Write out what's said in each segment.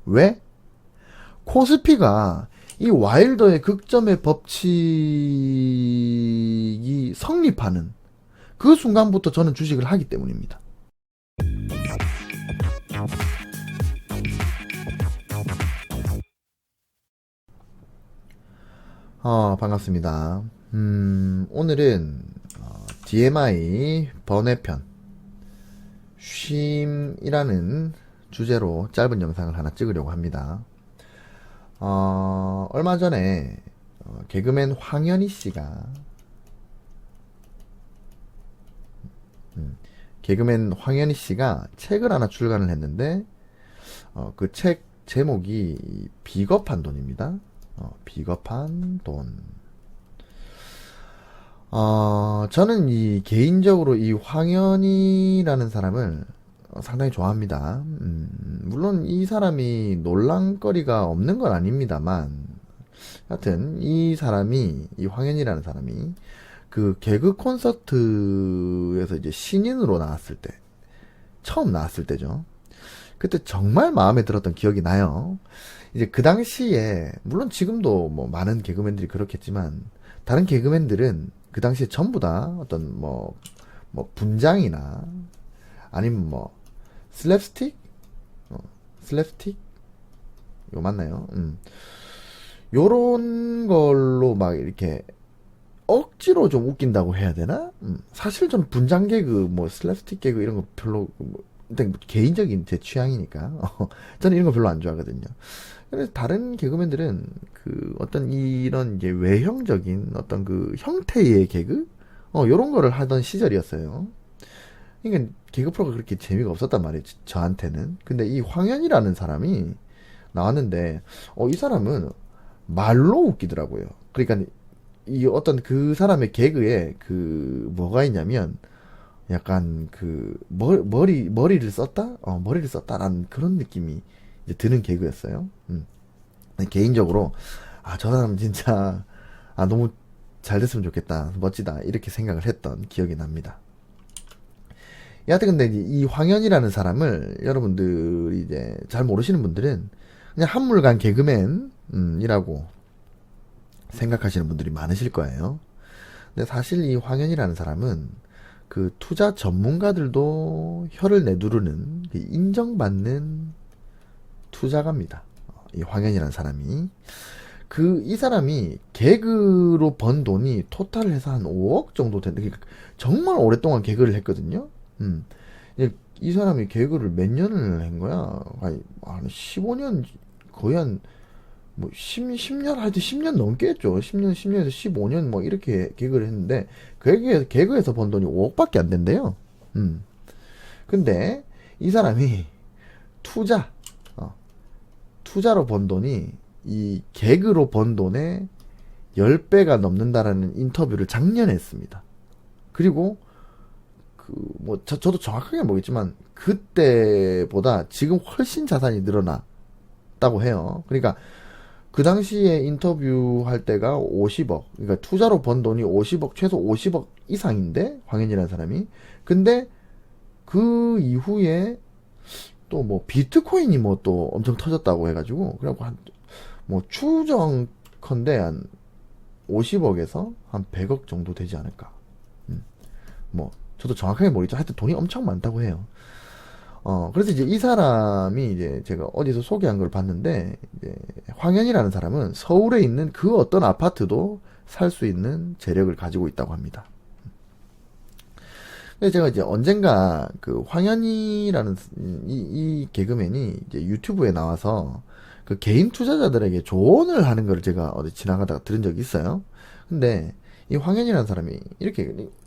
왜? 코스피가 이 와일더의 극점의 법칙이 성립하는 그 순간부터 저는 주식을 하기 때문입니다. 반갑습니다. 오늘은 DMI 번외편 쉼이라는 주제로 짧은 영상을 하나 찍으려고 합니다. 얼마 전에 개그맨 황현희 씨가 책을 하나 출간을 했는데 그 책 제목이 비겁한 돈입니다. 비겁한 돈. 저는 개인적으로 이 황현희라는 사람을 상당히 좋아합니다. 물론 이 사람이 논란거리가 없는 건 아닙니다만, 하여튼, 이 황현희라는 사람이, 그 개그 콘서트에서 이제 신인으로 처음 나왔을 때죠. 그때 정말 마음에 들었던 기억이 나요. 이제 그 당시에, 물론 지금도 뭐 많은 개그맨들이 그렇겠지만, 다른 개그맨들은 그 당시에 전부 다 어떤 분장이나, 아니면 슬랩스틱? 슬랩스틱? 이거 맞나요? 요런 걸로 막 이렇게 억지로 좀 웃긴다고 해야 되나? 사실 전 분장 개그, 슬랩스틱 개그 이런 거 별로, 개인적인 제 취향이니까. 저는 이런 거 별로 안 좋아하거든요. 그래서 다른 개그맨들은 어떤 이런 이제 외형적인 어떤 그 형태의 개그? 요런 거를 하던 시절이었어요. 그러니까 개그 프로가 그렇게 재미가 없었단 말이에요, 저한테는. 근데 이 황현이라는 사람이 나왔는데 이 사람은 말로 웃기더라고요. 그러니까 이 어떤 그 사람의 개그에 뭐가 있냐면 약간 머리를 썼다? 머리를 썼다라는 그런 느낌이 이제 드는 개그였어요. 개인적으로 저 사람 진짜 너무 잘 됐으면 좋겠다, 멋지다, 이렇게 생각을 했던 기억이 납니다. 여하튼 근데 이 황현이라는 사람을 여러분들이 이제 잘 모르시는 분들은 그냥 한물간 개그맨이라고 생각하시는 분들이 많으실 거예요. 근데 사실 이 황현이라는 사람은 그 투자 전문가들도 혀를 내두르는 인정받는 투자가입니다. 이 황현이라는 사람이. 이 사람이 개그로 번 돈이 토탈 해서 한 5억 정도 되는데, 정말 오랫동안 개그를 했거든요. 이 사람이 개그를 몇 년을 한 거야? 한 15년, 거의 한, 10년, 하여튼 10년 넘게 했죠. 10년에서 15년 이렇게 개그를 했는데, 개그에서 번 돈이 5억밖에 안 된대요. 근데, 이 사람이 투자로 번 돈이 이 개그로 번 돈의 10배가 넘는다라는 인터뷰를 작년에 했습니다. 그리고 저도 정확하게 모르겠지만 그때보다 지금 훨씬 자산이 늘어났다고 해요. 그러니까 그 당시에 인터뷰할 때가 50억, 그러니까 투자로 번 돈이 50억, 최소 50억 이상인데, 황현이라는 사람이. 근데 그 이후에 또 비트코인이 또 엄청 터졌다고 해가지고, 그래갖고 추정컨대 한 50억에서 한 100억 정도 되지 않을까. 저도 정확하게 모르겠죠. 하여튼 돈이 엄청 많다고 해요. 그래서 이제 이 사람이 이제 제가 어디서 소개한 걸 봤는데, 이제 황현이라는 사람은 서울에 있는 그 어떤 아파트도 살 수 있는 재력을 가지고 있다고 합니다. 근데 제가 이제 언젠가 황현이라는 이 개그맨이 이제 유튜브에 나와서 개인 투자자들에게 조언을 하는 걸 제가 어디 지나가다가 들은 적이 있어요. 근데 이 황현이라는 사람이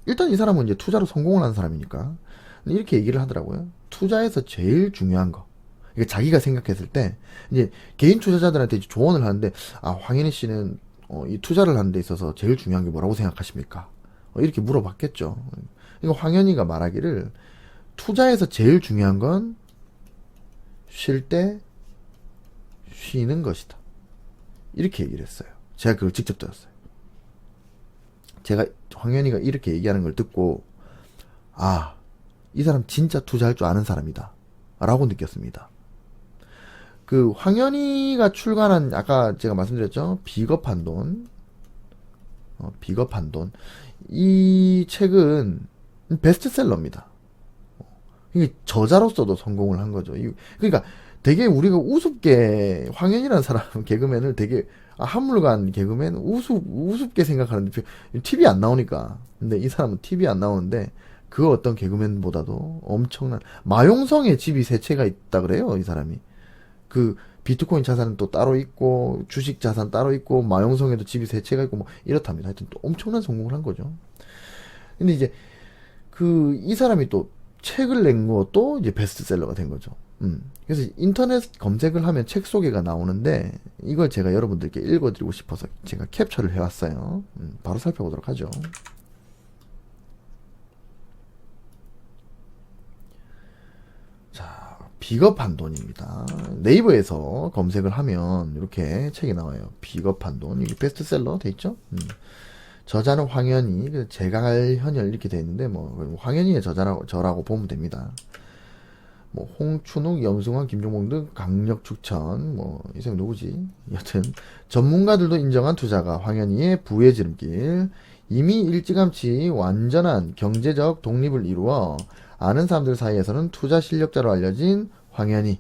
일단 이 사람은 이제 투자로 성공을 한 사람이니까 이렇게 얘기를 하더라고요. 투자에서 제일 중요한 거. 이게 자기가 생각했을 때 이제 개인 투자자들한테 이제 조언을 하는데, 황현희 씨는 이 투자를 하는 데 있어서 제일 중요한 게 뭐라고 생각하십니까? 이렇게 물어봤겠죠. 이거 황현희가 말하기를, 투자에서 제일 중요한 건 쉴 때 쉬는 것이다, 이렇게 얘기를 했어요. 제가 그걸 직접 들었어요. 제가 황현희가 이렇게 얘기하는 걸 듣고 이 사람 진짜 투자할 줄 아는 사람이다 라고 느꼈습니다. 그 황현희가 출간한 아까 제가 말씀드렸죠. 비겁한 돈. 비겁한 돈. 이 책은 베스트셀러입니다. 이게 저자로서도 성공을 한 거죠. 그러니까 되게 우리가 우습게 황현희라는 사람 개그맨을 되게 한물간 개그맨 우습게 생각하는데 TV 안 나오니까. 근데 이 사람은 TV 안 나오는데 그 어떤 개그맨보다도 엄청난 마용성의 집이 세 채가 있다 그래요. 이 사람이. 그 비트코인 자산은 또 따로 있고 주식 자산 따로 있고 마용성에도 집이 세 채가 있고 뭐 이렇답니다. 하여튼 또 엄청난 성공을 한 거죠. 근데 이제 그 이 사람이 또 책을 낸 것도 이제 베스트셀러가 된 거죠. 그래서 인터넷 검색을 하면 책 소개가 나오는데 이걸 제가 여러분들께 읽어드리고 싶어서 제가 캡처를 해왔어요. 바로 살펴보도록 하죠. 자, 비겁한 돈입니다. 네이버에서 검색을 하면 이렇게 책이 나와요. 비겁한 돈. 이게 베스트셀러 돼 있죠? 저자는 황현희, 제갈현열 이렇게 돼 있는데 뭐 황현희의 저라고 보면 됩니다. 뭐 홍춘욱, 염승환, 김종봉 등 강력 추천. 뭐 이 사람 누구지? 여튼 전문가들도 인정한 투자가 황현희의 부의 지름길. 이미 일찌감치 완전한 경제적 독립을 이루어 아는 사람들 사이에서는 투자 실력자로 알려진 황현희.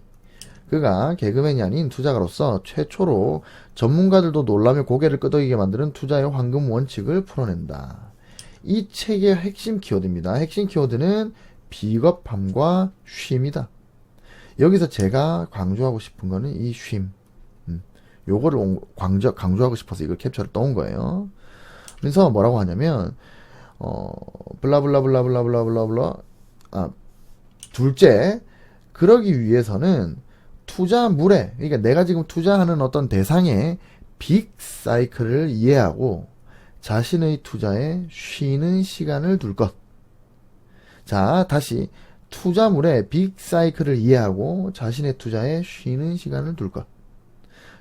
그가 개그맨이 아닌 투자가로서 최초로 전문가들도 놀라며 고개를 끄덕이게 만드는 투자의 황금 원칙을 풀어낸다. 이 책의 핵심 키워드입니다. 핵심 키워드는 비겁함과 쉼이다. 여기서 제가 강조하고 싶은 거는 이 쉼. 요거를 강조하고 싶어서 이걸 캡처를 떠온 거예요. 그래서 뭐라고 하냐면, 블라블라블라블라블라블라, 둘째, 그러기 위해서는 투자물에, 그러니까 내가 지금 투자하는 어떤 대상의 빅 사이클을 이해하고 자신의 투자에 쉬는 시간을 둘 것. 자, 다시 투자물의 빅 사이클을 이해하고 자신의 투자에 쉬는 시간을 둘 것.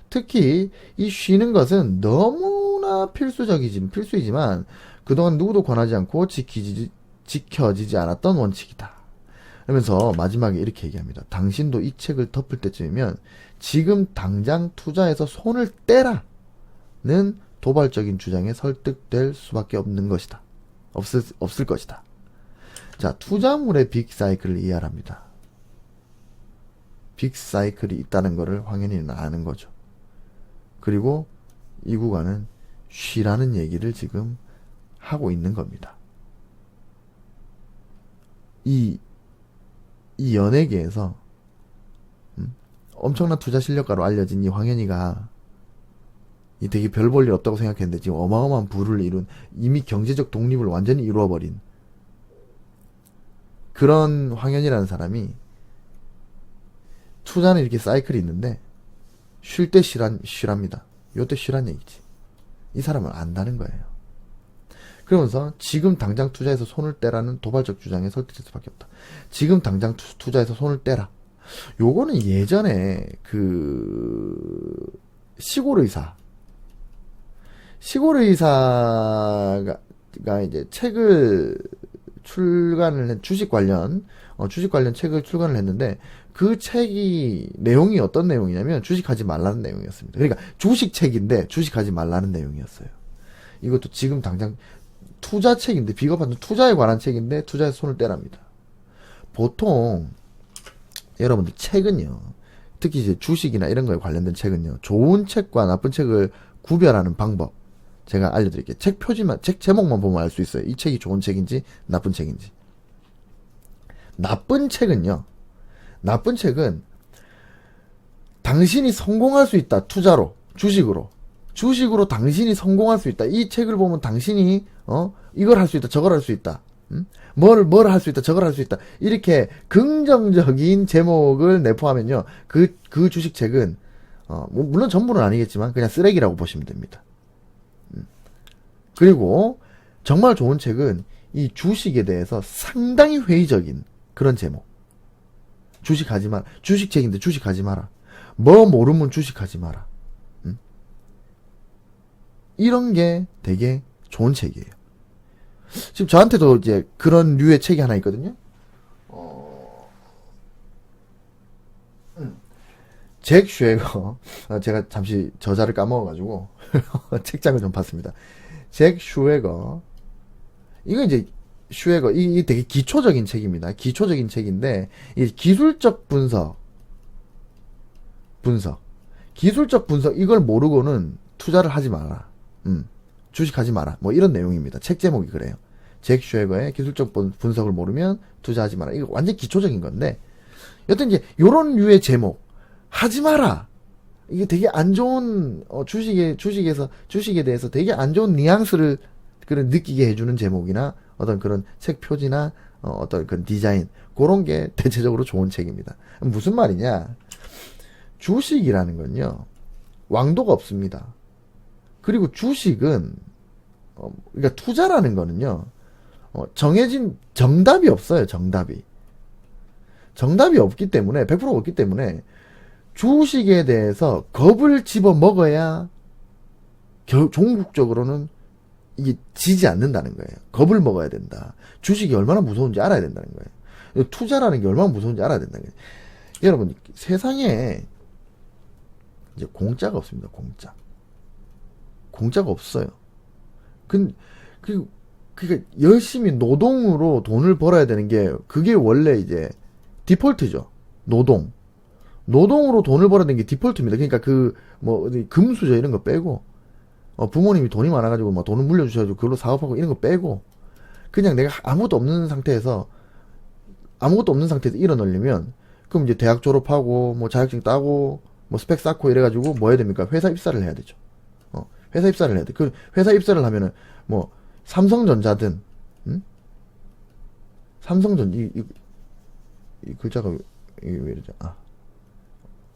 특히 이 쉬는 것은 너무나 필수이지만 그동안 누구도 권하지 않고 지켜지지 않았던 원칙이다. 그러면서 마지막에 이렇게 얘기합니다. 당신도 이 책을 덮을 때쯤이면 지금 당장 투자해서 손을 떼라는 도발적인 주장에 설득될 수밖에 없는 것이다. 없을 것이다. 자, 투자물의 빅 사이클을 이해하랍니다. 빅 사이클이 있다는 것을 황현희는 아는 거죠. 그리고 이 구간은 쉬라는 얘기를 지금 하고 있는 겁니다. 이 연예계에서 엄청난 투자 실력가로 알려진 이 황현희가 되게 별 볼 일 없다고 생각했는데 지금 어마어마한 부를 이룬, 이미 경제적 독립을 완전히 이루어버린 그런 황현희라는 사람이 투자는 이렇게 사이클이 있는데 쉴 때 쉬랍니다. 요때 쉬란 얘기지. 이 사람은 안다는 거예요. 그러면서 지금 당장 투자해서 손을 떼라는 도발적 주장에 설득될 수밖에 없다. 지금 당장 투자해서 손을 떼라. 요거는 예전에 시골의사가 이제 책을 주식 관련 책을 출간을 했는데 그 책이 내용이 어떤 내용이냐면 주식하지 말라는 내용이었습니다. 그러니까 주식책인데 주식하지 말라는 내용이었어요. 이것도 지금 당장 투자책인데, 비겁한 투자에 관한 책인데 투자에서 손을 떼랍니다. 보통 여러분들 책은요, 특히 이제 주식이나 이런 거에 관련된 책은요, 좋은 책과 나쁜 책을 구별하는 방법 제가 알려드릴게요. 책 표지만, 책 제목만 보면 알 수 있어요. 이 책이 좋은 책인지 나쁜 책인지. 나쁜 책은 당신이 성공할 수 있다. 투자로, 주식으로 당신이 성공할 수 있다. 이 책을 보면 당신이 이걸 할 수 있다, 저걸 할 수 있다. 뭘 할 수 있다, 저걸 할 수 있다. 이렇게 긍정적인 제목을 내포하면요, 그 주식책은 물론 전부는 아니겠지만 그냥 쓰레기라고 보시면 됩니다. 그리고 정말 좋은 책은 이 주식에 대해서 상당히 회의적인 그런 제목. 주식하지 마라. 주식책인데 주식하지 마라. 뭐 모르면 주식하지 마라. 이런 게 되게 좋은 책이에요. 지금 저한테도 이제 그런 류의 책이 하나 있거든요. 잭 슈에거, 제가 잠시 저자를 까먹어가지고 책장을 좀 봤습니다. 잭 슈에거, 이거 이제 슈에거, 이게 되게 기초적인 책입니다. 기초적인 책인데 이 기술적 기술적 분석 이걸 모르고는 투자를 하지 마라. 주식하지 마라. 뭐 이런 내용입니다. 책 제목이 그래요. 잭 슈에거의 기술적 분석을 모르면 투자하지 마라. 이거 완전 기초적인 건데, 여튼 이제 요런 류의 제목 하지 마라. 이게 되게 안 좋은 주식에 대해서 되게 안 좋은 뉘앙스를 그런 느끼게 해주는 제목이나 어떤 그런 책 표지나 어떤 그런 디자인 그런 게 대체적으로 좋은 책입니다. 무슨 말이냐? 주식이라는 건요 왕도가 없습니다. 그리고 주식은 그러니까 투자라는 거는요 정해진 정답이 없어요. 정답이 없기 때문에 100% 없기 때문에 주식에 대해서 겁을 집어 먹어야 종국적으로는 이게 지지 않는다는 거예요. 겁을 먹어야 된다. 주식이 얼마나 무서운지 알아야 된다는 거예요. 투자라는 게 얼마나 무서운지 알아야 된다는 거예요. 여러분, 세상에 이제 공짜가 없습니다. 공짜가 없어요. 그러니까 열심히 노동으로 돈을 벌어야 되는 게 그게 원래 이제 디폴트죠. 노동으로 돈을 벌어야 되는 게 디폴트입니다. 그러니까 금수저 이런 거 빼고 부모님이 돈이 많아가지고 뭐 돈을 물려주셔가지고 그걸로 사업하고 이런 거 빼고 그냥 내가 아무것도 없는 상태에서 일어나려면 그럼 이제 대학 졸업하고 뭐 자격증 따고 뭐 스펙 쌓고 이래가지고 뭐 해야 됩니까? 회사 입사를 해야 되죠. 회사 입사를 해야 돼. 그 회사 입사를 하면은 뭐 삼성전자든 이 글자가 이게 왜 이러죠?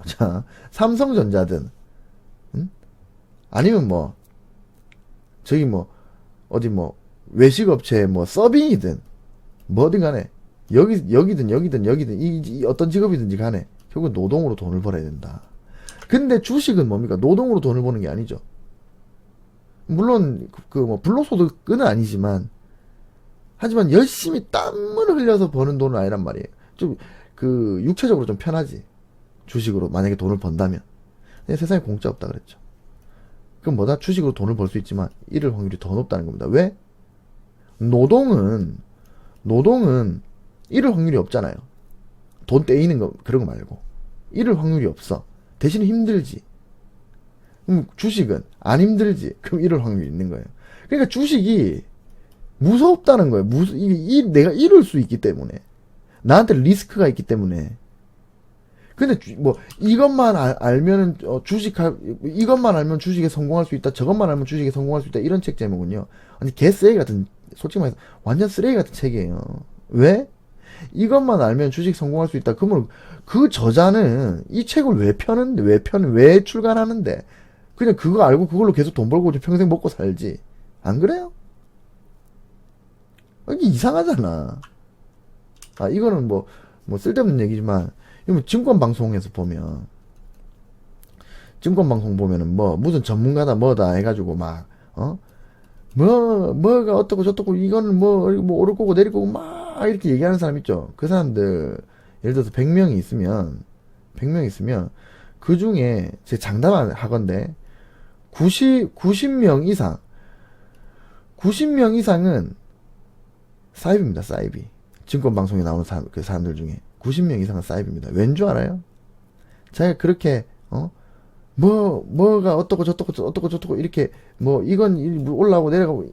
자, 삼성전자든 아니면 뭐 저기 뭐 어디 뭐 외식업체 뭐 서빙이든 뭐든 간에 여기든 이 어떤 직업이든지 간에 결국 노동으로 돈을 벌어야 된다. 근데 주식은 뭡니까? 노동으로 돈을 버는 게 아니죠. 물론 뭐 불로소득은 아니지만 하지만 열심히 땀을 흘려서 버는 돈은 아니란 말이에요. 좀 육체적으로 좀 편하지. 주식으로 만약에 돈을 번다면. 근데 세상에 공짜 없다 그랬죠. 그럼 뭐다? 주식으로 돈을 벌 수 있지만 잃을 확률이 더 높다는 겁니다. 왜? 노동은 잃을 확률이 없잖아요. 돈 떼이는 거 그런 거 말고 잃을 확률이 없어. 대신 힘들지. 그럼 주식은 안 힘들지. 그럼 잃을 확률이 있는 거예요. 그러니까 주식이 무섭다는 거예요. 내가 잃을 수 있기 때문에. 나한테 리스크가 있기 때문에. 근데 이것만 알면은 이것만 알면 주식에 성공할 수 있다. 저것만 알면 주식에 성공할 수 있다. 이런 책 제목은요. 아니 개쓰레기 같은, 솔직히 말해서 완전 쓰레기 같은 책이에요. 왜? 이것만 알면 주식 성공할 수 있다. 그러면 그 저자는 이 책을 왜 출간하는데? 그냥 그거 알고 그걸로 계속 돈 벌고 평생 먹고 살지. 안 그래요? 이게 이상하잖아. 이거는 뭐 쓸데없는 얘기지만, 증권방송에서 보면, 증권방송 보면은 무슨 전문가다 뭐다 해가지고 뭐가 어떻고 저떻고 이거는 뭐 오를 거고 내릴 거고 막 이렇게 얘기하는 사람 있죠. 그 사람들, 예를 들어서 100명이 있으면, 그 중에, 제 장담하건대, 90명 이상은 사입입니다, 사입이. 증권방송에 나오는 그 사람들 중에 90명 이상은 사입입니다. 왠 줄 알아요? 자기가 그렇게 뭐가 어떻고 저떻고 이렇게 이건 올라가고 내려가고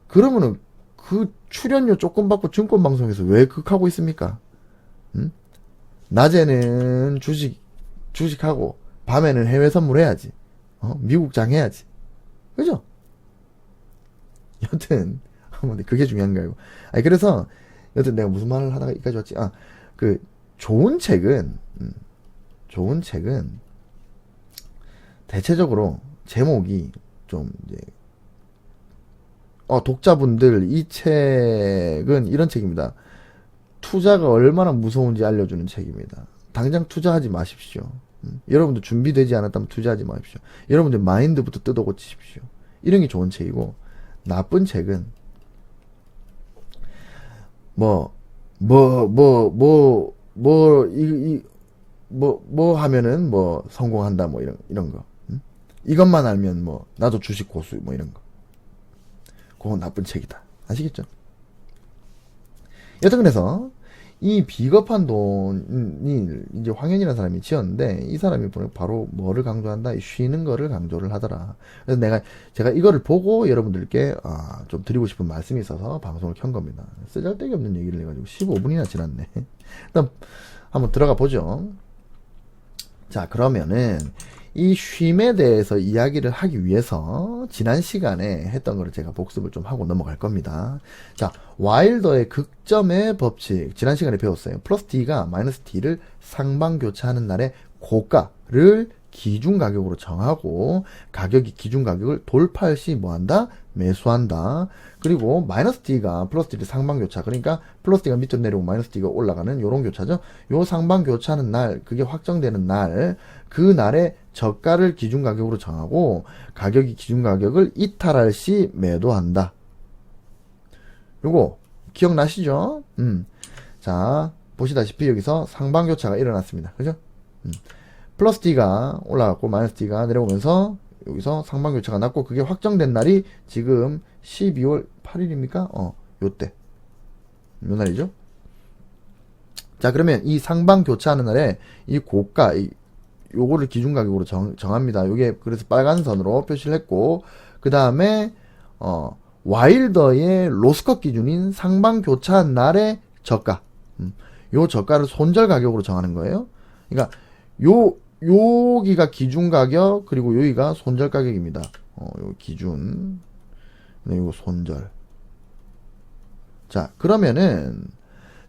그러면은 그 출연료 조금 받고 증권방송에서 왜 극하고 있습니까? 낮에는 주식하고 밤에는 해외 선물해야지. 미국장 해야지. 그죠? 여튼 그게 중요한 거예요. 그래서 여튼 내가 무슨 말을 하다가 여기까지 왔지? 좋은 책은 대체적으로 제목이 좀 이제 독자분들 이 책은 이런 책입니다. 투자가 얼마나 무서운지 알려주는 책입니다. 당장 투자하지 마십시오. 여러분들 준비되지 않았다면 투자하지 마십시오. 여러분들 마인드부터 뜯어 고치십시오. 이런 게 좋은 책이고, 나쁜 책은 뭐 하면은 뭐 성공한다 뭐 이런 거. 응? 이것만 알면 뭐 나도 주식 고수 뭐 이런 거. 그건 나쁜 책이다. 아시겠죠? 여튼 그래서 이 비겁한 돈이 이제 황현이라는 사람이 지었는데 이 사람이 바로 뭐를 강조한다? 쉬는 거를 강조를 하더라. 그래서 제가 이거를 보고 여러분들께 좀 드리고 싶은 말씀이 있어서 방송을 켠 겁니다. 쓰잘데기 없는 얘기를 해가지고 15분이나 지났네. 일단 한번 들어가 보죠. 자, 그러면은 이 쉼에 대해서 이야기를 하기 위해서 지난 시간에 했던 거를 제가 복습을 좀 하고 넘어갈 겁니다. 자, 와일더의 극점의 법칙 지난 시간에 배웠어요. 플러스 T가 마이너스 T를 상방교차하는 날의 고가를 기준 가격으로 정하고 가격이 기준 가격을 돌파할 시 뭐한다? 매수한다. 그리고 마이너스 T가 플러스 T를 상방교차, 그러니까 플러스 T가 밑으로 내려오고 마이너스 T가 올라가는 요런 교차죠. 요 상방교차하는 날, 그게 확정되는 날, 그 날의 저가를 기준 가격으로 정하고 가격이 기준 가격을 이탈할 시 매도한다. 요거 기억나시죠? 자, 보시다시피 여기서 상방교차가 일어났습니다. 그죠? 플러스 T가 올라갔고 마이너스 T가 내려오면서 여기서 상방교차가 났고 그게 확정된 날이 지금 12월 8일입니까? 요때. 요 날이죠? 자, 그러면 이 상방교차하는 날에 이 고가, 요거를 기준 가격으로 정합니다. 요게 그래서 빨간 선으로 표시를 했고, 그 다음에, 와일더의 로스컷 기준인 상방교차한 날의 저가. 요 저가를 손절 가격으로 정하는 거예요. 그러니까, 여기가 기준 가격, 그리고 여기가 손절 가격입니다. 요 기준. 요거 손절. 자, 그러면은,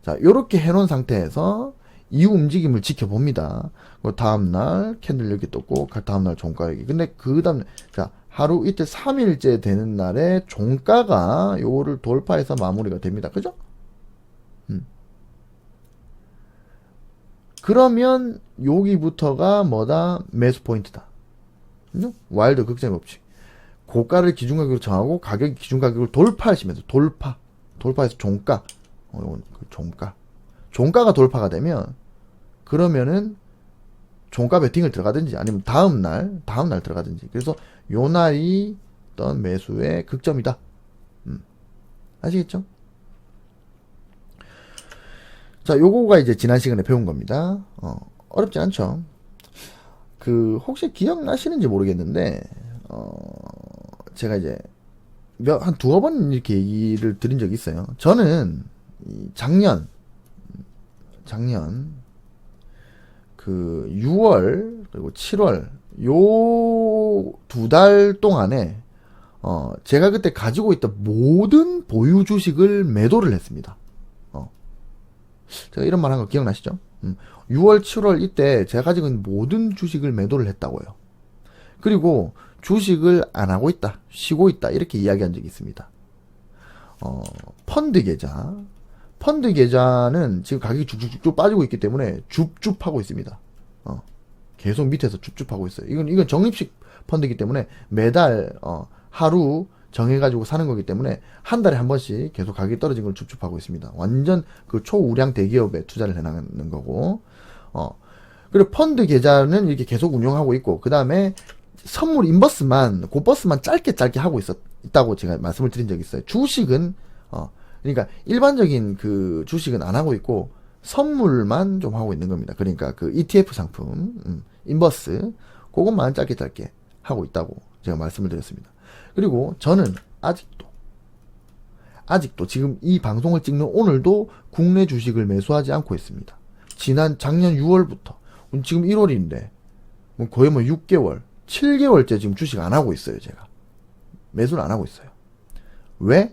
자, 요렇게 해놓은 상태에서 이후 움직임을 지켜봅니다. 다음날 캔들 여기 떴고, 다음날 종가 여기. 근데 그 다음, 자, 하루 이틀 3일째 되는 날에 종가가 요거를 돌파해서 마무리가 됩니다. 그죠? 그러면 여기부터가 뭐다? 매수 포인트다. 그죠? 와일드 극장 법칙. 고가를 기준 가격으로 정하고 가격이 기준 가격을 돌파하시면서 돌파해서 종가. 이건 종가. 종가가 돌파가 되면 그러면은 종가 베팅을 들어가든지 아니면 다음날 들어가든지. 그래서 요 날이 어떤 매수의 극점이다. 아시겠죠? 자, 요거가 이제 지난 시간에 배운 겁니다. 어렵지 않죠? 혹시 기억나시는지 모르겠는데, 제가 이제 한 두어 번 이렇게 얘기를 드린 적이 있어요. 저는 작년 6월 그리고 7월 요 2달 동안에 제가 그때 가지고 있던 모든 보유 주식을 매도를 했습니다. 제가 이런 말 한 거 기억나시죠? 6월 7월 이때 제가 가지고 있는 모든 주식을 매도를 했다고요. 그리고 주식을 안 하고 있다, 쉬고 있다 이렇게 이야기한 적이 있습니다. 펀드 계좌는 지금 가격이 쭉쭉쭉 빠지고 있기 때문에 줍줍하고 있습니다. 계속 밑에서 줍줍하고 있어요. 이건 적립식 펀드이기 때문에 매달 하루 정해가지고 사는 거기 때문에 한 달에 한 번씩 계속 가격이 떨어진 걸 줍줍하고 있습니다. 완전 그 초우량 대기업에 투자를 해나가는 거고, 그리고 펀드 계좌는 이렇게 계속 운용하고 있고, 그 다음에 선물 인버스만, 고버스만 짧게 하고 있다고 제가 말씀을 드린 적이 있어요. 주식은, 그러니까 일반적인 그 주식은 안 하고 있고, 선물만 좀 하고 있는 겁니다. 그러니까 그 ETF 상품, 인버스, 그것만 짧게 하고 있다고 제가 말씀을 드렸습니다. 그리고 저는 아직도 지금 이 방송을 찍는 오늘도 국내 주식을 매수하지 않고 있습니다. 작년 6월부터, 지금 1월인데, 거의 6개월, 7개월째 지금 주식 안 하고 있어요, 제가. 매수를 안 하고 있어요. 왜?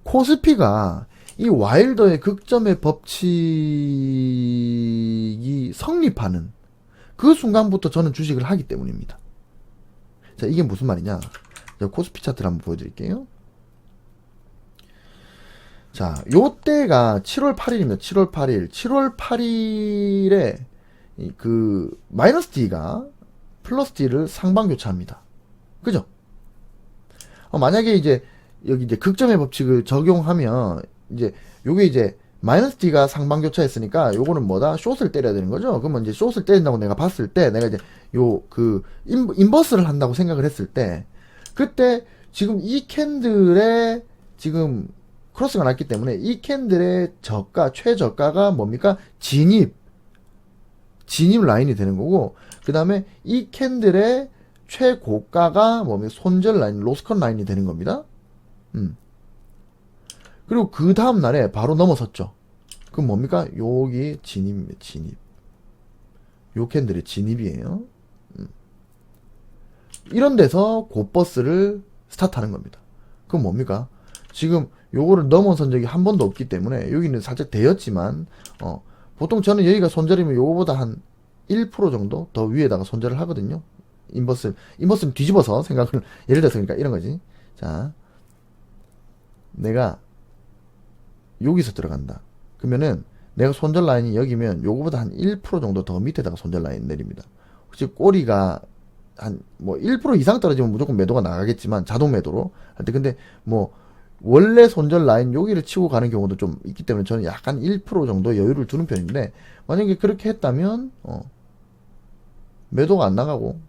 코스피가 이 와일더의 극점의 법칙이 성립하는 그 순간부터 저는 주식을 하기 때문입니다. 자, 이게 무슨 말이냐? 코스피 차트를 한번 보여드릴게요. 자, 요때가 7월 8일입니다. 7월 8일. 7월 8일에 그 마이너스 D가 플러스 D를 상방교차합니다. 그죠? 만약에 이제 여기 이제 극점의 법칙을 적용하면 이제 요게 이제 마이너스 D가 상방 교차했으니까 요거는 뭐다? 숏을 때려야 되는 거죠. 그러면 이제 숏을 때린다고 내가 봤을 때 내가 이제 인버스를 한다고 생각을 했을 때 그때 지금 이 캔들에 지금 크로스가 났기 때문에 이 캔들의 저가, 최저가가 뭡니까? 진입 라인이 되는 거고, 그 다음에 이 캔들의 최고가가 뭡니까? 손절 라인, 로스컷 라인이 되는 겁니다. 그리고 그 다음 날에 바로 넘어섰죠. 그럼 뭡니까? 여기 진입입니다. 진입. 요 캔들의 진입이에요. 이런 데서 곧버스를 스타트하는 겁니다. 그럼 뭡니까? 지금 요거를 넘어선 적이 한 번도 없기 때문에 여기는 살짝 되었지만 보통 저는 여기가 손절이면 요거보다 한 1% 정도 더 위에다가 손절을 하거든요. 인버스는 뒤집어서 생각을 예를 들어서 그러니까 이런 거지. 자, 내가 여기서 들어간다. 그러면은 내가 손절 라인이 여기면 요거보다 한 1% 정도 더 밑에다가 손절 라인 내립니다. 혹시 꼬리가 한 뭐 1% 이상 떨어지면 무조건 매도가 나가겠지만 자동 매도로 할 때 근데 뭐 원래 손절 라인 여기를 치고 가는 경우도 좀 있기 때문에 저는 약간 1% 정도 여유를 두는 편인데 만약에 그렇게 했다면 매도가 안 나가고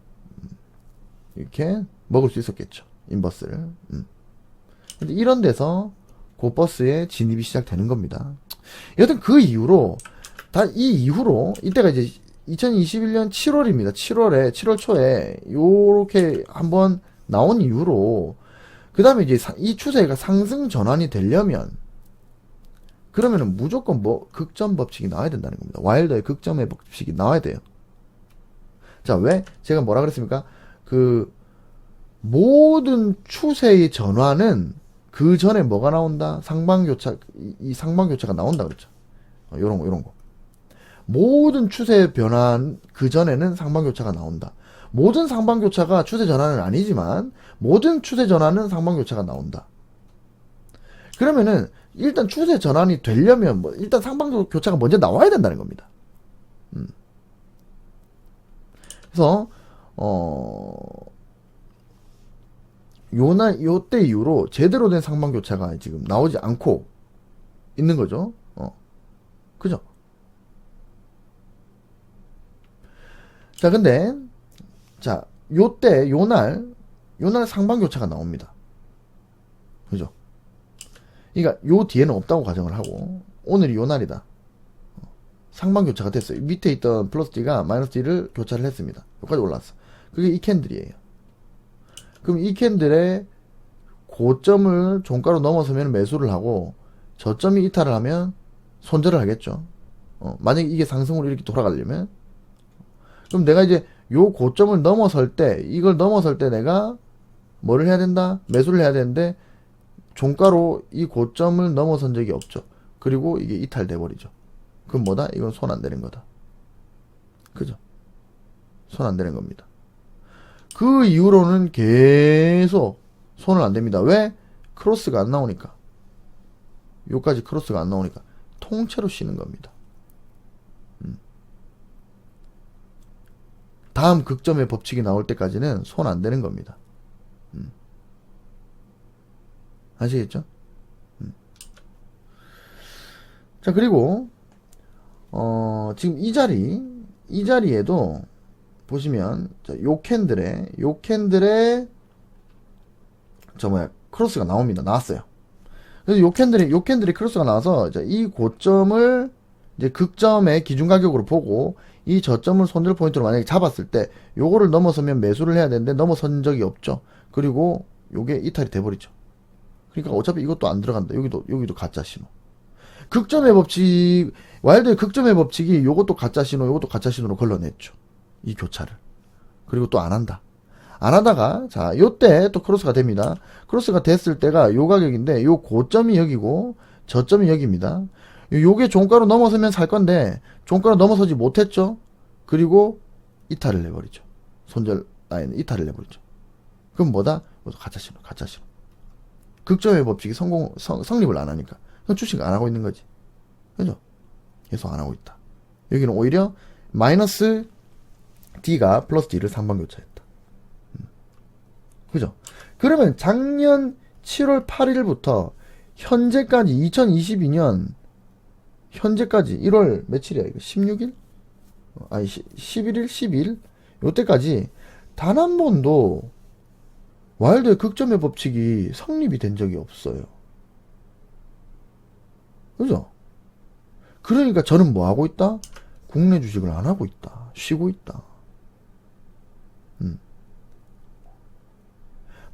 이렇게 먹을 수 있었겠죠. 인버스를. 근데 이런 데서 곧버스의 진입이 시작되는 겁니다. 여튼 그 이후로 이 이후로 이때가 이제 2021년 7월입니다. 7월 초에 요렇게 한번 나온 이후로 그 다음에 이제 이 추세가 상승 전환이 되려면 그러면은 무조건 뭐 극점 법칙이 나와야 된다는 겁니다. 와일더의 극점의 법칙이 나와야 돼요. 자, 왜? 제가 뭐라 그랬습니까? 그 모든 추세의 전환은 그 전에 뭐가 나온다? 상방교차, 이 상방교차가 나온다 그랬죠. 요런 거. 모든 추세 변환 그 전에는 상방교차가 나온다. 모든 상방교차가 추세 전환은 아니지만 모든 추세 전환은 상방교차가 나온다. 그러면은 일단 추세 전환이 되려면 뭐 일단 상방교차가 먼저 나와야 된다는 겁니다. 그래서 요때 이후로 제대로 된 상방교차가 지금 나오지 않고 있는 거죠. 그죠? 자, 근데 자, 요날 상방교차가 나옵니다. 그죠? 그러니까 요 뒤에는 없다고 가정을 하고 오늘이 요날이다. 상방교차가 됐어요. 밑에 있던 플러스 D가 마이너스 D를 교차를 했습니다. 여기까지 올랐어. 그게 이 캔들이에요. 그럼 이 캔들의 고점을 종가로 넘어서면 매수를 하고 저점이 이탈을 하면 손절을 하겠죠. 만약에 이게 상승으로 이렇게 돌아가려면 그럼 내가 이제 요 고점을 넘어설 때 이걸 넘어설 때 내가 뭐를 해야 된다? 매수를 해야 되는데 종가로 이 고점을 넘어선 적이 없죠. 그리고 이게 이탈돼 버리죠. 그럼 뭐다? 이건 손 안 되는 거다. 그죠? 손 안 되는 겁니다. 그 이후로는 계속 손을 안 댑니다. 왜? 크로스가 안 나오니까. 요까지 크로스가 안 나오니까 통째로 쉬는 겁니다. 다음 극점의 법칙이 나올 때까지는 손 안 대는 겁니다. 아시겠죠? 자, 그리고 지금 이 자리에도 보시면 자, 요 캔들에 크로스가 나옵니다. 나왔어요. 그래서 요 캔들에 크로스가 나와서 이 고점을 이제 극점의 기준 가격으로 보고 이 저점을 손절 포인트로 만약에 잡았을 때 요거를 넘어서면 매수를 해야 되는데 넘어선 적이 없죠. 그리고 요게 이탈이 돼버리죠. 그러니까 어차피 이것도 안 들어간다. 여기도 가짜 신호. 극점의 법칙, 와일드의 극점의 법칙이 요것도 가짜 신호, 요것도 가짜 신호로 걸러냈죠. 이 교차를. 그리고 또 안 한다. 안 하다가, 자, 요때 또 크로스가 됩니다. 크로스가 됐을 때가 요 가격인데, 요 고점이 여기고, 저점이 여기입니다. 요게 종가로 넘어서면 살 건데, 종가로 넘어서지 못했죠? 그리고 이탈을 내버리죠. 손절 라인은 이탈을 내버리죠. 그럼 뭐다? 이것도 가짜 신호. 극점의 법칙이 성립을 안 하니까. 그럼 주식 안 하고 있는 거지. 그죠? 계속 안 하고 있다. 여기는 오히려 마이너스 D가 플러스 D를 상방교차했다. 그죠? 그러면 작년 7월 8일부터 현재까지 2022년 현재까지 1월 며칠이야 이거 16일? 아니 11일 12일 요때까지 단 한 번도 와일드의 극점의 법칙이 성립이 된 적이 없어요. 그죠? 그러니까 저는 뭐 하고 있다? 국내 주식을 안 하고 있다. 쉬고 있다.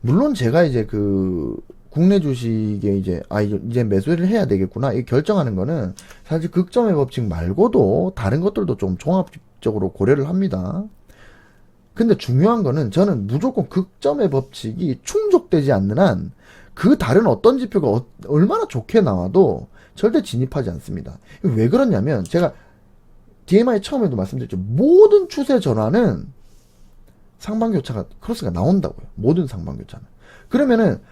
물론 제가 이제 그 국내 주식에 이제 매수를 해야 되겠구나 이 결정하는 거는 사실 극점의 법칙 말고도 다른 것들도 좀 종합적으로 고려를 합니다. 근데 중요한 거는 저는 무조건 극점의 법칙이 충족되지 않는 한 그 다른 어떤 지표가 얼마나 좋게 나와도 절대 진입하지 않습니다. 왜 그러냐면 제가 DMI 처음에도 말씀드렸죠. 모든 추세 전환은 상반교차가 크로스가 나온다고요. 모든 상반교차는. 그러면은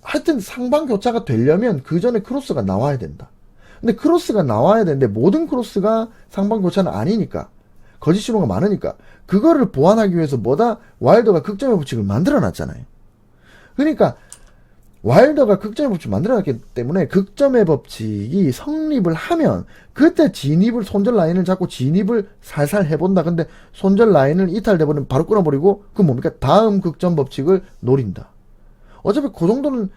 하여튼 상반교차가 되려면 그 전에 크로스가 나와야 된다. 근데 크로스가 나와야 되는데 모든 크로스가 상반교차는 아니니까 거짓 신호가 많으니까 그거를 보완하기 위해서 뭐다? 와일더가 극점의 법칙을 만들어 놨잖아요. 그러니까 와일더가 극점의 법칙을 만들어 놨기 때문에 극점의 법칙이 성립을 하면 그때 진입을 손절 라인을 잡고 진입을 살살 해본다. 근데 손절 라인을 이탈돼버리면 바로 끊어버리고 그 뭡니까? 다음 극점 법칙을 노린다. 어차피 그 정도는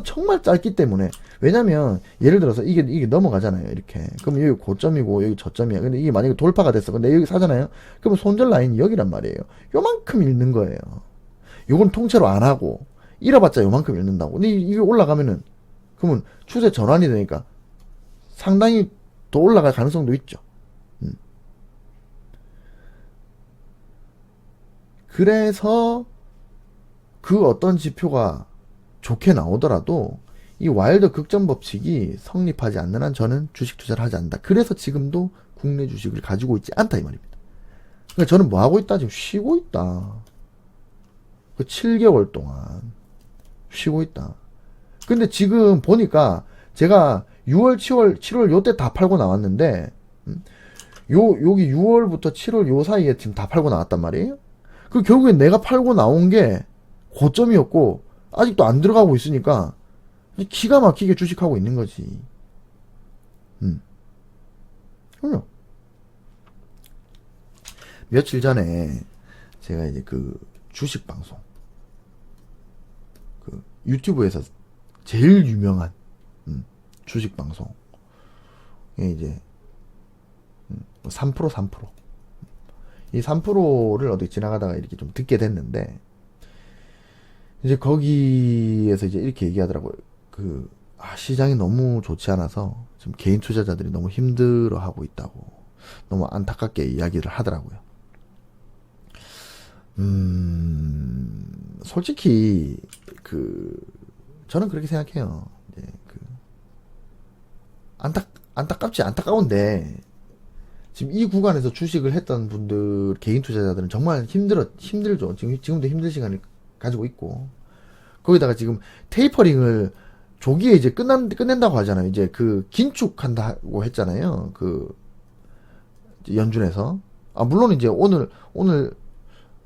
정말 짧기 때문에 왜냐면 예를 들어서 이게 넘어가잖아요. 이렇게 그럼 여기 고점이고 여기 저점이야. 근데 이게 만약에 돌파가 됐어. 근데 여기 사잖아요. 그러면 손절 라인이 여기란 말이에요. 요만큼 잃는 거예요. 요건 통째로 안 하고 잃어봤자 요만큼 잃는다고. 근데 이게 올라가면은 그러면 추세 전환이 되니까 상당히 더 올라갈 가능성도 있죠. 그래서 그 어떤 지표가 좋게 나오더라도 이 와일드 극점 법칙이 성립하지 않는 한 저는 주식 투자를 하지 않는다. 그래서 지금도 국내 주식을 가지고 있지 않다 이 말입니다. 그러니까 저는 뭐 하고 있다? 지금 쉬고 있다. 그 7개월 동안 쉬고 있다. 근데 지금 보니까 제가 6월, 7월 요때 다 팔고 나왔는데 여기 6월부터 7월 요 사이에 지금 다 팔고 나왔단 말이에요. 그 결국에 내가 팔고 나온 게 고점이었고 아직도 안 들어가고 있으니까 기가 막히게 주식하고 있는 거지. 그럼요. 며칠 전에 제가 이제 그 주식 방송 그 유튜브에서 제일 유명한 주식 방송에 이제 3%. 이 3%를 어디 지나가다가 이렇게 좀 듣게 됐는데 이제 거기에서 이제 이렇게 얘기하더라고요. 시장이 너무 좋지 않아서 지금 개인 투자자들이 너무 힘들어하고 있다고 너무 안타깝게 이야기를 하더라고요. 솔직히 저는 그렇게 생각해요. 이제 안타까운데 지금 이 구간에서 주식을 했던 분들 개인 투자자들은 정말 힘들죠. 지금도 힘든 시간을 가지고 있고 거기다가 지금 테이퍼링을 조기에 이제 끝낸다고 하잖아요. 이제 긴축한다고 했잖아요. 연준에서. 물론 이제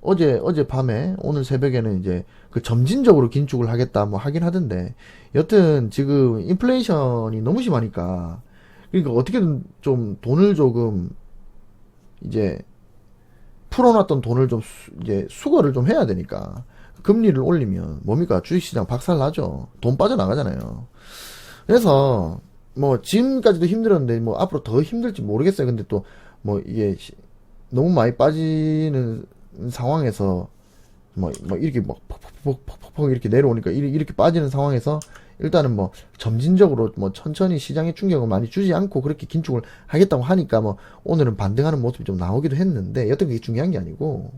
어제 밤에 오늘 새벽에는 이제 점진적으로 긴축을 하겠다 뭐 하긴 하던데 여튼 지금 인플레이션이 너무 심하니까 그러니까 어떻게든 좀 돈을 조금 이제 풀어놨던 돈을 좀 이제 수거를 좀 해야 되니까 금리를 올리면 뭡니까? 주식시장 박살나죠. 돈 빠져나가잖아요. 그래서 뭐 지금까지도 힘들었는데 뭐 앞으로 더 힘들지 모르겠어요. 근데 또 뭐 이게 너무 많이 빠지는 상황에서 뭐 이렇게 막 퍽퍽퍽퍽 이렇게 내려오니까 이렇게 빠지는 상황에서 일단은 뭐 점진적으로 뭐 천천히 시장에 충격을 많이 주지 않고 그렇게 긴축을 하겠다고 하니까 뭐 오늘은 반등하는 모습이 좀 나오기도 했는데 여튼 그게 중요한 게 아니고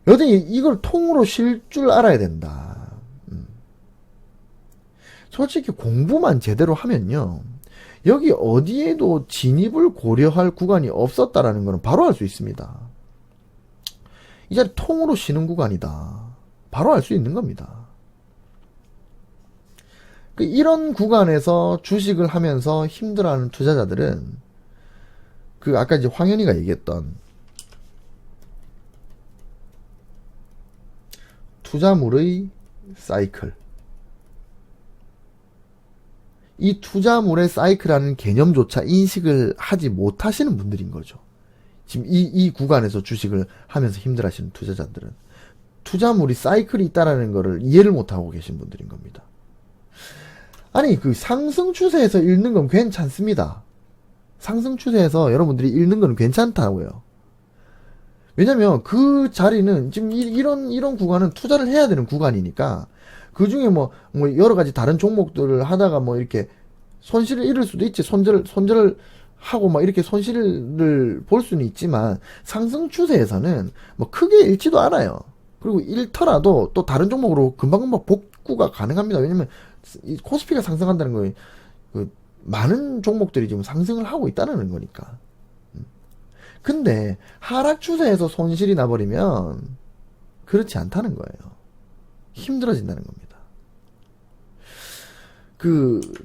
여전히 이걸 통으로 실 줄 알아야 된다. 솔직히 공부만 제대로 하면요. 여기 어디에도 진입을 고려할 구간이 없었다라는 것은 바로 알 수 있습니다. 이 자리 통으로 쉬는 구간이다. 바로 알 수 있는 겁니다. 이런 구간에서 주식을 하면서 힘들어하는 투자자들은 아까 이제 황현이가 얘기했던 투자물의 사이클 이 투자물의 사이클이라는 개념조차 인식을 하지 못하시는 분들인 거죠. 지금 이 구간에서 주식을 하면서 힘들어하시는 투자자들은 투자물이 사이클이 있다라는 거를 이해를 못하고 계신 분들인 겁니다. 아니, 그 상승 추세에서 읽는 건 괜찮습니다. 상승 추세에서 여러분들이 읽는 건 괜찮다고요. 왜냐면 그 자리는 지금 이런 구간은 투자를 해야 되는 구간이니까 그 중에 뭐 여러 가지 다른 종목들을 하다가 뭐 이렇게 손실을 입을 수도 있지. 손절을 하고 막 이렇게 손실을 볼 수는 있지만 상승 추세에서는 뭐 크게 잃지도 않아요. 그리고 잃더라도 또 다른 종목으로 금방금방 복구가 가능합니다. 왜냐면 이 코스피가 상승한다는 거예요. 그 많은 종목들이 지금 상승을 하고 있다는 거니까. 근데 하락 추세에서 손실이 나버리면 그렇지 않다는 거예요. 힘들어진다는 겁니다.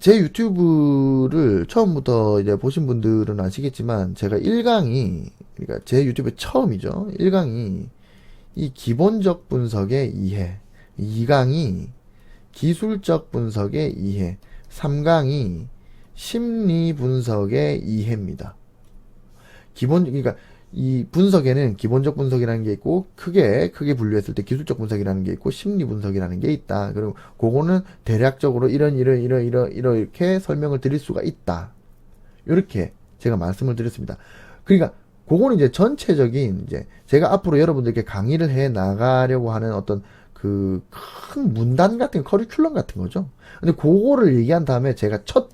제 유튜브를 처음부터 이제 보신 분들은 아시겠지만, 제가 1강이, 그러니까 제 유튜브 처음이죠. 1강이 이 기본적 분석의 이해, 2강이 기술적 분석의 이해, 3강이 심리 분석의 이해입니다. 그러니까 이 분석에는 기본적 분석이라는 게 있고 크게 분류했을 때 기술적 분석이라는 게 있고 심리 분석이라는 게 있다. 그리고 그거는 대략적으로 이렇게 설명을 드릴 수가 있다. 이렇게 제가 말씀을 드렸습니다. 그러니까 그거는 이제 전체적인 이제 제가 앞으로 여러분들께 강의를 해 나가려고 하는 어떤 그 큰 문단 같은 커리큘럼 같은 거죠. 근데 그거를 얘기한 다음에 제가 첫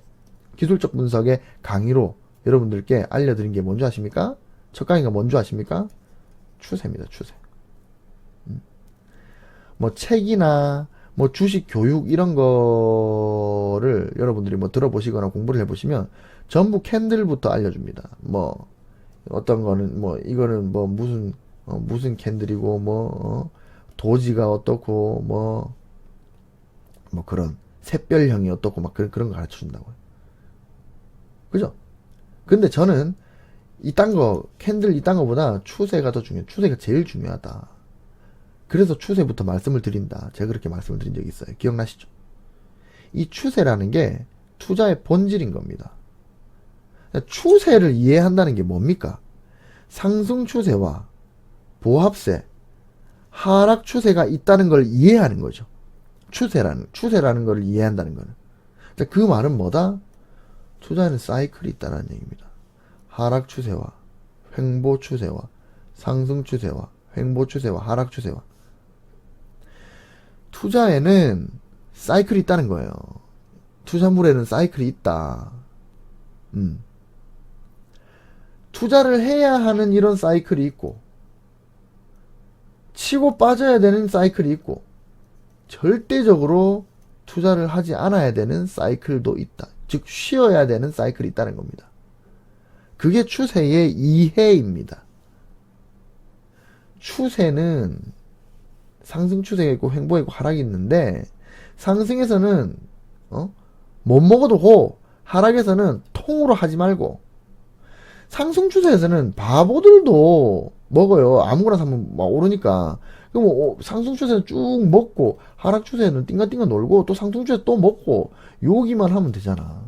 기술적 분석의 강의로 여러분들께 알려드린 게 뭔지 아십니까? 첫 강의가 뭔지 아십니까? 추세입니다, 추세. 뭐 책이나 뭐 주식 교육 이런 거를 여러분들이 뭐 들어보시거나 공부를 해보시면 전부 캔들부터 알려줍니다. 뭐 어떤 거는 뭐 이거는 뭐 무슨 캔들이고 뭐 도지가 어떻고 뭐 그런 샛별형이 어떻고 막 그런 거 가르쳐 준다고요. 그죠? 근데 저는 캔들 이딴 거보다 추세가 더 중요해요. 추세가 제일 중요하다. 그래서 추세부터 말씀을 드린다. 제가 그렇게 말씀을 드린 적이 있어요. 기억나시죠? 이 추세라는 게 투자의 본질인 겁니다. 추세를 이해한다는 게 뭡니까? 상승 추세와 보합세, 하락 추세가 있다는 걸 이해하는 거죠. 추세라는 걸 이해한다는 거는. 그 말은 뭐다? 투자에는 사이클이 있다는 얘기입니다. 하락 추세와 횡보 추세와 상승 추세와 횡보 추세와 하락 추세와 투자에는 사이클이 있다는 거예요. 투자물에는 사이클이 있다. 투자를 해야 하는 이런 사이클이 있고 치고 빠져야 되는 사이클이 있고 절대적으로 투자를 하지 않아야 되는 사이클도 있다. 즉 쉬어야 되는 사이클이 있다는 겁니다. 그게 추세의 이해입니다. 추세는 상승 추세가 있고 횡보가 있고 하락이 있는데 상승에서는 못 먹어도 고 하락에서는 통으로 하지 말고 상승 추세에서는 바보들도 먹어요. 아무거나 사면 막 오르니까. 그럼 상승 추세는 쭉 먹고 하락 추세는 띵가띵가 놀고 또 상승 추세 또 먹고 여기만 하면 되잖아.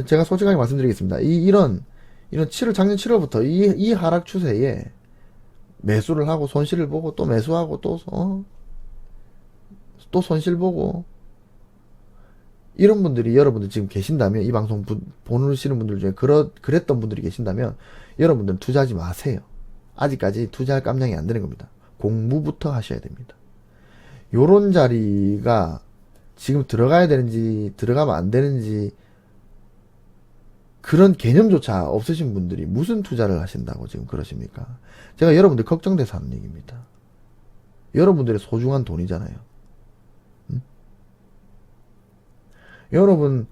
제가 솔직하게 말씀드리겠습니다. 이런 작년 7월부터 이 하락 추세에 매수를 하고 손실을 보고 또 매수하고 또 손실 보고 이런 분들이 여러분들 지금 계신다면 이 방송 보시는 분들 중에 그랬던 분들이 계신다면 여러분들은 투자하지 마세요. 아직까지 투자할 깜냥이 안 되는 겁니다. 공부부터 하셔야 됩니다. 요런 자리가 지금 들어가야 되는지 들어가면 안 되는지 그런 개념조차 없으신 분들이 무슨 투자를 하신다고 지금 그러십니까? 제가 여러분들 걱정돼서 하는 얘기입니다. 여러분들의 소중한 돈이잖아요. 여러분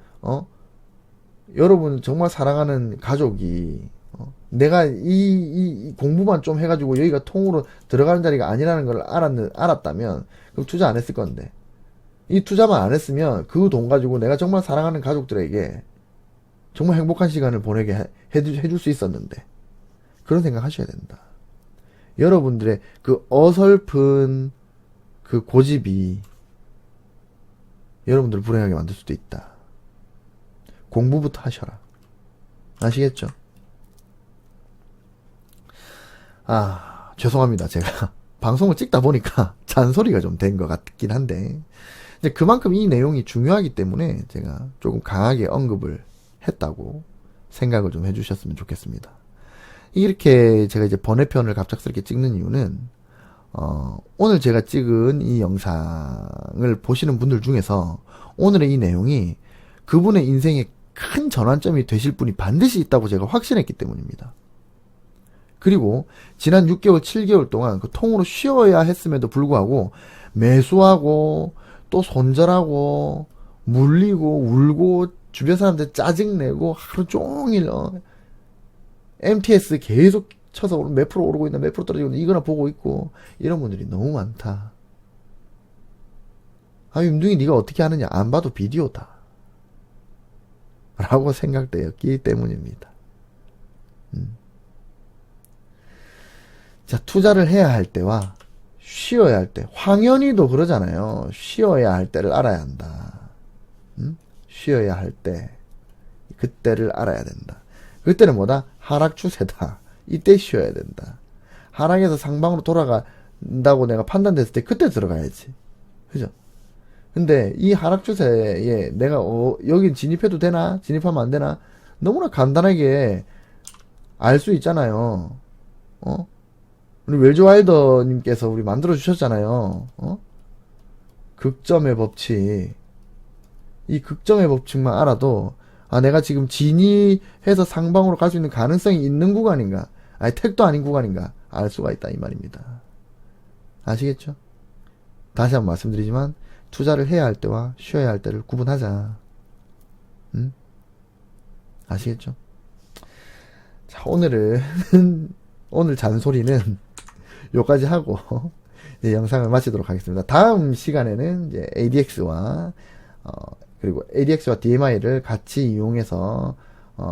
정말 사랑하는 가족이 내가 이 공부만 좀 해가지고 여기가 통으로 들어가는 자리가 아니라는 걸 알았다면 그럼 투자 안 했을 건데 이 투자만 안 했으면 그 돈 가지고 내가 정말 사랑하는 가족들에게 정말 행복한 시간을 보내게 해줄 수 있었는데 그런 생각 하셔야 된다. 여러분들의 그 어설픈 그 고집이 여러분들을 불행하게 만들 수도 있다. 공부부터 하셔라. 아시겠죠? 죄송합니다. 제가 방송을 찍다 보니까 잔소리가 좀 된 것 같긴 한데, 이제 그만큼 이 내용이 중요하기 때문에 제가 조금 강하게 언급을 했다고 생각을 좀 해주셨으면 좋겠습니다. 이렇게 제가 이제 번외편을 갑작스럽게 찍는 이유는, 오늘 제가 찍은 이 영상을 보시는 분들 중에서 오늘의 이 내용이 그분의 인생에 큰 전환점이 되실 분이 반드시 있다고 제가 확신했기 때문입니다. 그리고 지난 6개월, 7개월 동안 그 통으로 쉬어야 했음에도 불구하고 매수하고 또 손절하고 물리고 울고 주변 사람들 짜증내고 하루 종일 MTS 계속 쳐서 몇 프로 오르고 있나 몇 프로 떨어지고 있나 이거나 보고 있고 이런 분들이 너무 많다. 윤둥이 네가 어떻게 하느냐, 안 봐도 비디오다 라고 생각되었기 때문입니다. 자, 투자를 해야 할 때와 쉬어야 할 때, 황현희도 그러잖아요. 쉬어야 할 때를 알아야 한다. 쉬어야 할 때, 그때를 알아야 된다. 그때는 뭐다? 하락 추세다. 이때 쉬어야 된다. 하락에서 상방으로 돌아간다고 내가 판단됐을 때 그때 들어가야지. 그죠? 근데 이 하락 추세에 내가 여긴 진입해도 되나? 진입하면 안 되나? 너무나 간단하게 알 수 있잖아요. 우리 웰즈와일더님께서 우리 만들어 주셨잖아요. 극점의 법칙. 이 극점의 법칙만 알아도 내가 지금 진입해서 상방으로 갈 수 있는 가능성이 있는 구간인가, 택도 아닌 구간인가 알 수가 있다 이 말입니다. 아시겠죠? 다시 한번 말씀드리지만 투자를 해야 할 때와 쉬어야 할 때를 구분하자. 아시겠죠? 자, 오늘 잔소리는 요까지 하고 이제 영상을 마치도록 하겠습니다. 다음 시간에는 이제 ADX와 그리고 ADX와 DMI를 같이 이용해서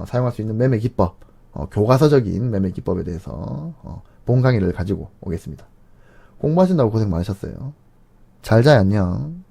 사용할 수 있는 매매 기법, 교과서적인 매매 기법에 대해서 본 강의를 가지고 오겠습니다. 공부하신다고 고생 많으셨어요. 잘 자요. 안녕.